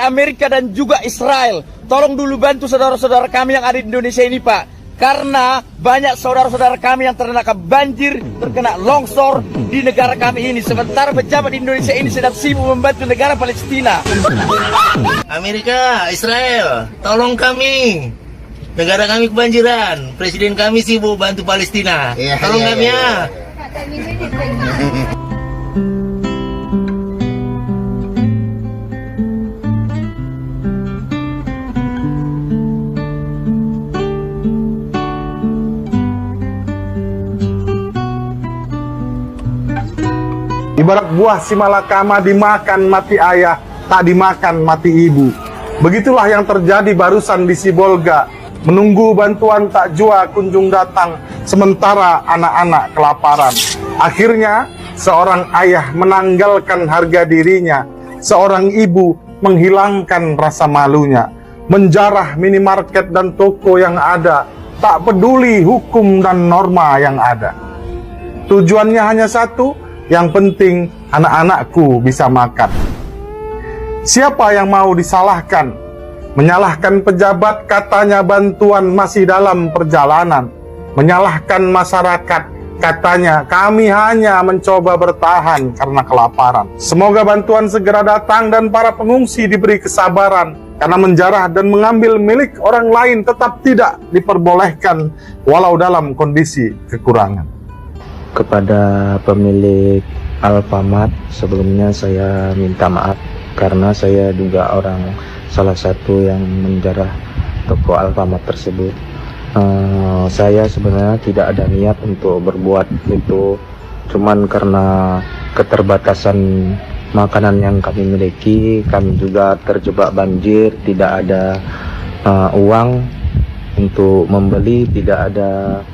antara Amerika dan juga Israel. Tolong dulu bantu saudara-saudara kami yang ada di Indonesia ini, Pak. Karena banyak saudara-saudara kami yang terkena banjir, terkena longsor di negara kami ini. Sementara pejabat di Indonesia ini sedang sibuk membantu negara Palestina. Amerika, Israel, tolong kami. Negara kami kebanjiran. Presiden kami sibuk bantu Palestina. Tolong kami ya. Ibarat buah si malakama dimakan mati ayah, tak dimakan mati ibu. Begitulah yang terjadi barusan di Sibolga. Menunggu bantuan tak jua kunjung datang, sementara anak-anak kelaparan. Akhirnya, seorang ayah menanggalkan harga dirinya. Seorang ibu menghilangkan rasa malunya. Menjarah minimarket dan toko yang ada, tak peduli hukum dan norma yang ada. Tujuannya hanya satu, yang penting anak-anakku bisa makan. Siapa yang mau disalahkan? Menyalahkan pejabat, katanya bantuan masih dalam perjalanan. Menyalahkan masyarakat, katanya kami hanya mencoba bertahan karena kelaparan. Semoga bantuan segera datang dan para pengungsi diberi kesabaran, karena menjarah dan mengambil milik orang lain tetap tidak diperbolehkan walau dalam kondisi kekurangan. Kepada pemilik Alfamart, sebelumnya saya minta maaf karena saya juga salah satu yang menjarah toko Alfamart tersebut. Saya sebenarnya tidak ada niat untuk berbuat itu, cuman karena keterbatasan makanan yang kami miliki, kami juga terjebak banjir, tidak ada uang untuk membeli, tidak ada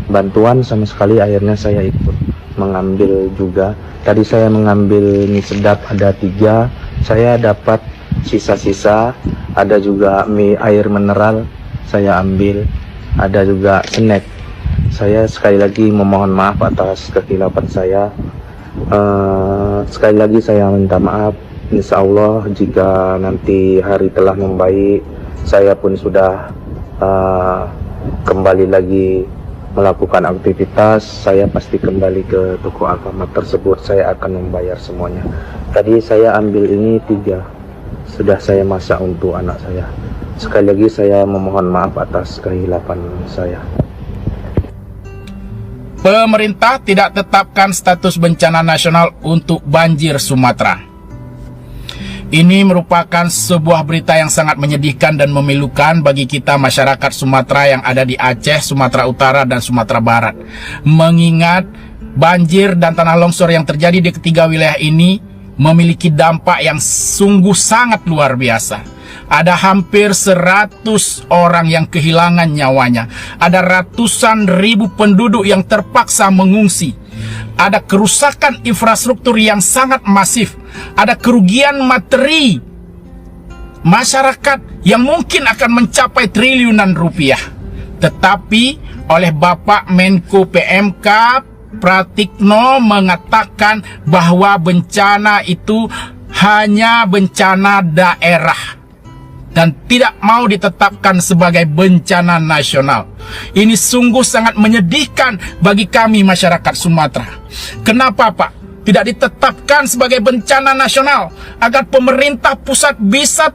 bantuan sama sekali. Akhirnya saya ikut mengambil juga. Tadi saya mengambil mie sedap ada 3, saya dapat sisa-sisa, ada juga mie air mineral saya ambil, ada juga snack. Saya sekali lagi memohon maaf atas kekhilafan saya. Sekali lagi saya minta maaf. Insya Allah jika nanti hari telah membaik, saya pun sudah kembali lagi melakukan aktivitas, saya pasti kembali ke toko Alfamart tersebut. Saya akan membayar semuanya. Tadi saya ambil ini 3, sudah saya masak untuk anak saya. Sekali lagi saya memohon maaf atas kehilafan saya. Pemerintah tidak tetapkan status bencana nasional untuk banjir Sumatera. Ini merupakan sebuah berita yang sangat menyedihkan dan memilukan bagi kita masyarakat Sumatera yang ada di Aceh, Sumatera Utara, dan Sumatera Barat. Mengingat banjir dan tanah longsor yang terjadi di ketiga wilayah ini memiliki dampak yang sungguh sangat luar biasa. Ada hampir 100 orang yang kehilangan nyawanya. Ada ratusan ribu penduduk yang terpaksa mengungsi. Ada kerusakan infrastruktur yang sangat masif. Ada kerugian materi masyarakat yang mungkin akan mencapai triliunan rupiah. Tetapi oleh Bapak Menko PMK Pratikno mengatakan bahwa bencana itu hanya bencana daerah dan tidak mau ditetapkan sebagai bencana nasional. Ini sungguh sangat menyedihkan bagi kami masyarakat Sumatera. Kenapa, Pak? Tidak ditetapkan sebagai bencana nasional agar pemerintah pusat bisa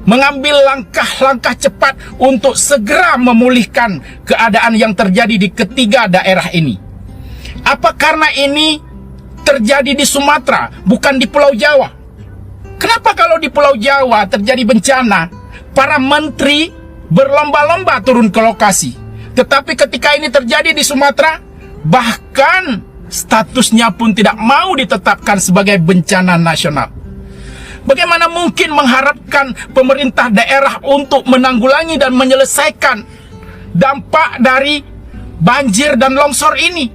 mengambil langkah-langkah cepat untuk segera memulihkan keadaan yang terjadi di ketiga daerah ini. Apa karena ini terjadi di Sumatera, bukan di Pulau Jawa? Kenapa kalau di Pulau Jawa terjadi bencana, para menteri berlomba-lomba turun ke lokasi? Tetapi ketika ini terjadi di Sumatera, bahkan statusnya pun tidak mau ditetapkan sebagai bencana nasional. Bagaimana mungkin mengharapkan pemerintah daerah untuk menanggulangi dan menyelesaikan dampak dari banjir dan longsor ini?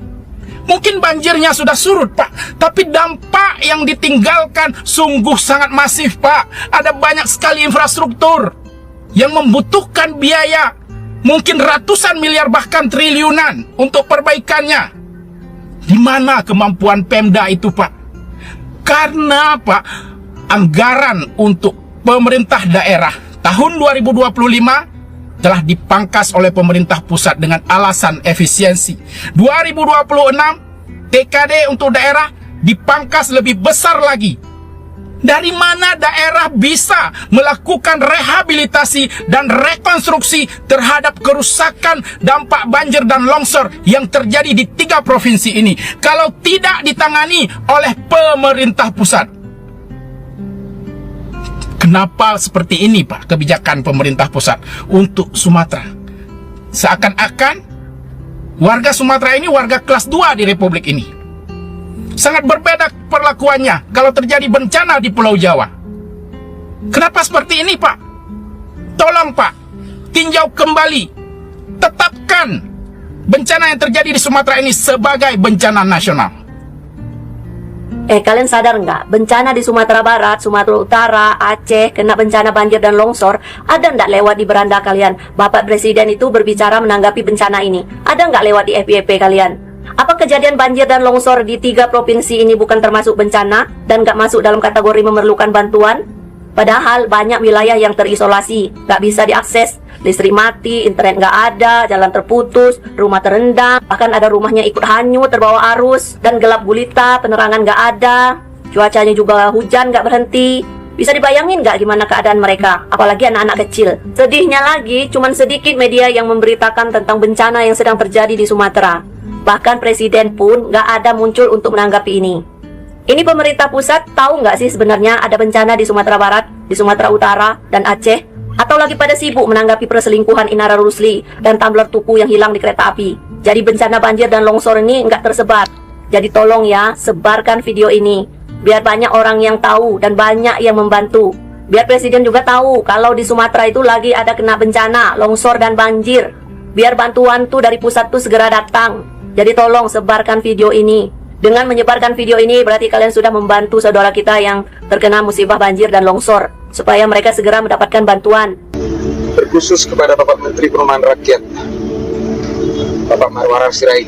Mungkin banjirnya sudah surut, Pak, tapi dampak yang ditinggalkan sungguh sangat masif, Pak. Ada banyak sekali infrastruktur yang membutuhkan biaya, mungkin ratusan miliar bahkan triliunan untuk perbaikannya. Di mana kemampuan Pemda itu, Pak? Karena, Pak, anggaran untuk pemerintah daerah tahun 2025 telah dipangkas oleh pemerintah pusat dengan alasan efisiensi. 2026 TKD untuk daerah dipangkas lebih besar lagi. Dari mana daerah bisa melakukan rehabilitasi dan rekonstruksi terhadap kerusakan dampak banjir dan longsor yang terjadi di 3 provinsi ini kalau tidak ditangani oleh pemerintah pusat? Kenapa seperti ini, Pak, kebijakan pemerintah pusat untuk Sumatera? Seakan-akan warga Sumatera ini warga kelas 2 di Republik ini. Sangat berbeda perlakuannya kalau terjadi bencana di Pulau Jawa. Kenapa seperti ini, Pak? Tolong, Pak, tinjau kembali. Tetapkan bencana yang terjadi di Sumatera ini sebagai bencana nasional. Kalian sadar nggak? Bencana di Sumatera Barat, Sumatera Utara, Aceh, kena bencana banjir dan longsor. Ada nggak lewat di beranda kalian? Bapak Presiden itu berbicara menanggapi bencana ini. Ada nggak lewat di FYP kalian? Apa kejadian banjir dan longsor di 3 provinsi ini bukan termasuk bencana dan nggak masuk dalam kategori memerlukan bantuan? Padahal banyak wilayah yang terisolasi, nggak bisa diakses, listrik mati, internet nggak ada, jalan terputus, rumah terendam, bahkan ada rumahnya ikut hanyut terbawa arus, dan gelap gulita, penerangan nggak ada, cuacanya juga hujan nggak berhenti. Bisa dibayangin nggak gimana keadaan mereka, apalagi anak-anak kecil. Sedihnya lagi, cuman sedikit media yang memberitakan tentang bencana yang sedang terjadi di Sumatera. Bahkan presiden pun nggak ada muncul untuk menanggapi ini. Ini pemerintah pusat tahu nggak sih sebenarnya ada bencana di Sumatera Barat, di Sumatera Utara, dan Aceh? Atau lagi pada sibuk menanggapi perselingkuhan Inara Rusli dan tumbler tuku yang hilang di kereta api? Jadi bencana banjir dan longsor ini nggak tersebar. Jadi tolong ya, sebarkan video ini. Biar banyak orang yang tahu dan banyak yang membantu. Biar presiden juga tahu kalau di Sumatera itu lagi ada kena bencana, longsor dan banjir. Biar bantuan tuh dari pusat tuh segera datang. Jadi tolong sebarkan video ini. Dengan menyebarkan video ini berarti kalian sudah membantu saudara kita yang terkena musibah banjir dan longsor, supaya mereka segera mendapatkan bantuan. Terkhusus kepada Bapak Menteri Perumahan Rakyat, Bapak Marwarar Sirait,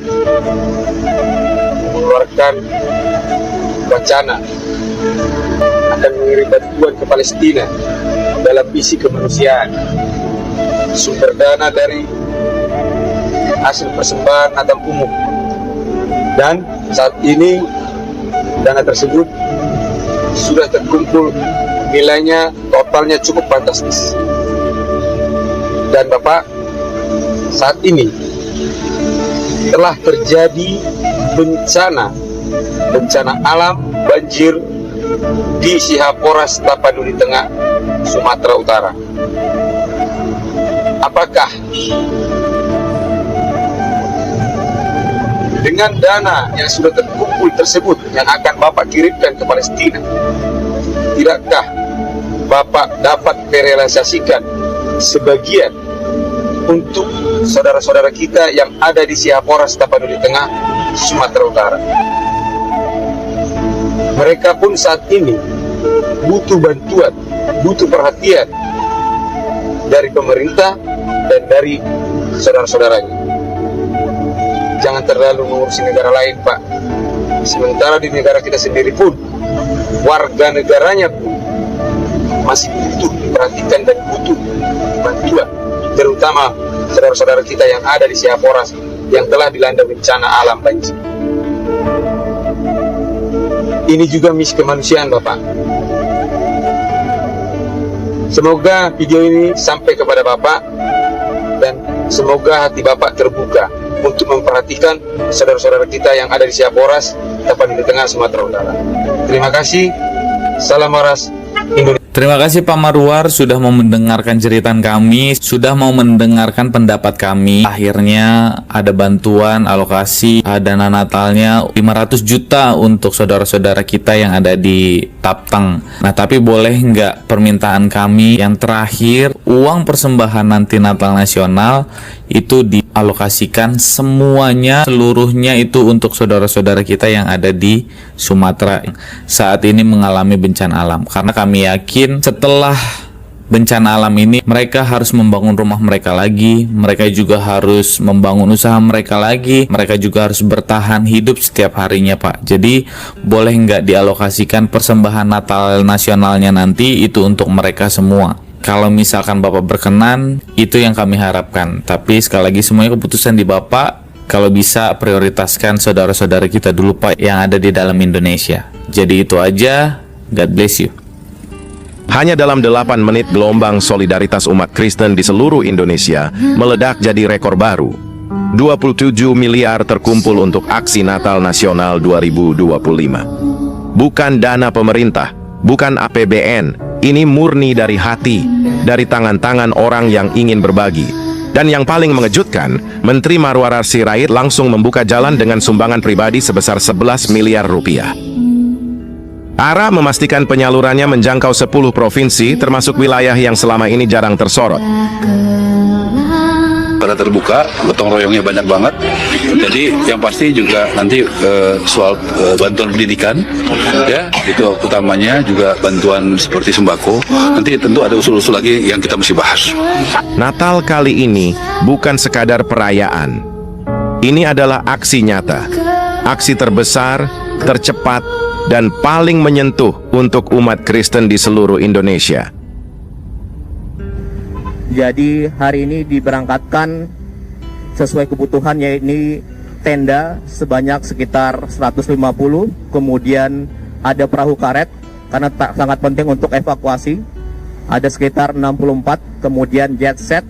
mengeluarkan wacana akan mengirim bantuan ke Palestina dalam misi kemanusiaan. Sumber dana dari hasil persembahan Adam umum, dan saat ini dana tersebut sudah terkumpul, nilainya totalnya cukup fantastis. Dan Bapak, saat ini telah terjadi bencana alam banjir di Sihaporas, Tapanuli Tengah, Sumatera Utara. Apakah dengan dana yang sudah terkumpul tersebut yang akan Bapak kirimkan ke Palestina, tidakkah Bapak dapat merealisasikan sebagian untuk saudara-saudara kita yang ada di Sihaporas, Tapanuli Tengah, Sumatera Utara? Mereka pun saat ini butuh bantuan, butuh perhatian dari pemerintah dan dari saudara-saudaranya. Jangan terlalu mengurusi negara lain, Pak. Sementara di negara kita sendiri pun, warga negaranya pun masih butuh diperhatikan dan butuh bantuan, terutama saudara-saudara kita yang ada di Sihaporas yang telah dilanda bencana alam banjir. Ini juga misi kemanusiaan, Bapak. Semoga video ini sampai kepada Bapak dan semoga hati Bapak terbuka untuk memperhatikan saudara-saudara kita yang ada di Sihaporas, Tapanuli Tengah, Sumatera Utara. Terima kasih. Salam waras Indonesia. Terima kasih Pak Marwar sudah mau mendengarkan cerita kami, sudah mau mendengarkan pendapat kami. Akhirnya ada bantuan alokasi dana Natalnya 500 juta untuk saudara-saudara kita yang ada di Taptang. Nah, tapi boleh nggak permintaan kami yang terakhir, uang persembahan nanti Natal Nasional itu dialokasikan semuanya, seluruhnya itu untuk saudara-saudara kita yang ada di Sumatera saat ini mengalami bencana alam. Karena kami yakin setelah bencana alam ini, mereka harus membangun rumah mereka lagi, mereka juga harus membangun usaha mereka lagi, mereka juga harus bertahan hidup setiap harinya, Pak. Jadi boleh nggak dialokasikan persembahan Natal nasionalnya nanti itu untuk mereka semua? Kalau misalkan Bapak berkenan, itu yang kami harapkan. Tapi sekali lagi semuanya keputusan di Bapak. Kalau bisa prioritaskan saudara-saudara kita dulu, Pak, yang ada di dalam Indonesia. Jadi itu aja. God bless you. Hanya dalam 8 menit gelombang solidaritas umat Kristen di seluruh Indonesia meledak jadi rekor baru. 27 miliar terkumpul untuk aksi Natal Nasional 2025. Bukan dana pemerintah, bukan APBN, ini murni dari hati, dari tangan-tangan orang yang ingin berbagi. Dan yang paling mengejutkan, Menteri Marwarar Sirait langsung membuka jalan dengan sumbangan pribadi sebesar 11 miliar rupiah. ARA memastikan penyalurannya menjangkau 10 provinsi, termasuk wilayah yang selama ini jarang tersorot. Pada terbuka, gotong royongnya banyak banget. Jadi yang pasti juga nanti soal bantuan pendidikan, ya itu utamanya juga bantuan seperti sembako. Nanti tentu ada usul-usul lagi yang kita mesti bahas. Natal kali ini bukan sekadar perayaan. Ini adalah aksi nyata, aksi terbesar, tercepat, dan paling menyentuh untuk umat Kristen di seluruh Indonesia. Jadi hari ini diberangkatkan sesuai kebutuhan, yaitu tenda sebanyak sekitar 150, kemudian ada perahu karet karena sangat penting untuk evakuasi, ada sekitar 64, kemudian jet set,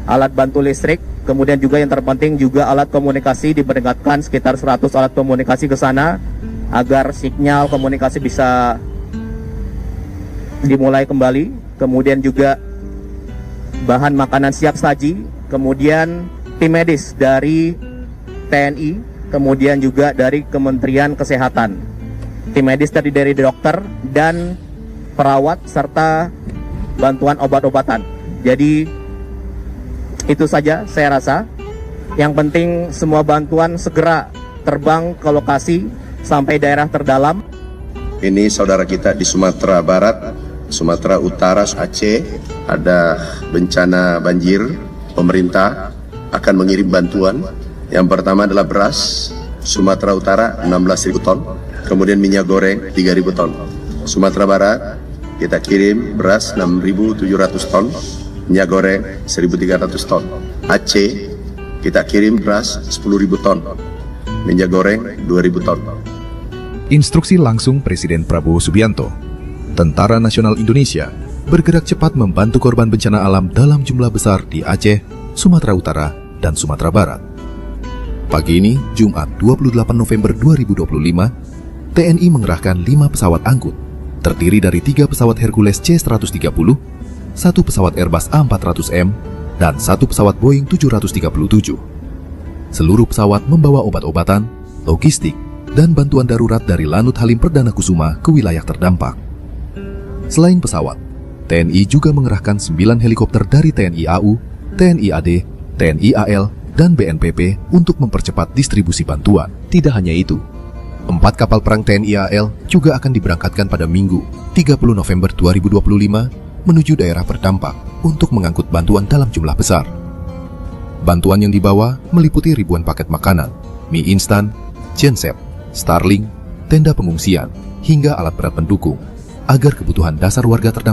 alat bantu listrik, kemudian juga yang terpenting juga alat komunikasi, diberangkatkan sekitar 100 alat komunikasi ke sana agar sinyal komunikasi bisa dimulai kembali. Kemudian juga bahan makanan siap saji, kemudian tim medis dari TNI, kemudian juga dari Kementerian Kesehatan. Tim medis tadi dari dokter dan perawat serta bantuan obat-obatan. Jadi itu saja saya rasa. Yang penting semua bantuan segera terbang ke lokasi sampai daerah terdalam. Ini saudara kita di Sumatera Barat, Sumatera Utara, Aceh, ada bencana banjir. Pemerintah akan mengirim bantuan. Yang pertama adalah beras, Sumatera Utara 16.000 ton, kemudian minyak goreng 3.000 ton. Sumatera Barat kita kirim beras 6.700 ton, minyak goreng 1.300 ton. Aceh kita kirim beras 10.000 ton, minyak goreng 2.000 ton. Instruksi langsung Presiden Prabowo Subianto. Tentara Nasional Indonesia bergerak cepat membantu korban bencana alam dalam jumlah besar di Aceh, Sumatera Utara, dan Sumatera Barat. Pagi ini, Jumat 28 November 2025, TNI mengerahkan 5 pesawat angkut, terdiri dari 3 pesawat Hercules C-130, 1 pesawat Airbus A400M, dan 1 pesawat Boeing 737. Seluruh pesawat membawa obat-obatan, logistik, dan bantuan darurat dari Lanut Halim Perdana Kusuma ke wilayah terdampak. Selain pesawat, TNI juga mengerahkan 9 helikopter dari TNI AU, TNI AD, TNI AL, dan BNPB untuk mempercepat distribusi bantuan. Tidak hanya itu, 4 kapal perang TNI AL juga akan diberangkatkan pada Minggu, 30 November 2025, menuju daerah terdampak untuk mengangkut bantuan dalam jumlah besar. Bantuan yang dibawa meliputi ribuan paket makanan, mie instan, genset, Starlink, tenda pengungsian, hingga alat berat pendukung, agar kebutuhan dasar warga terdampak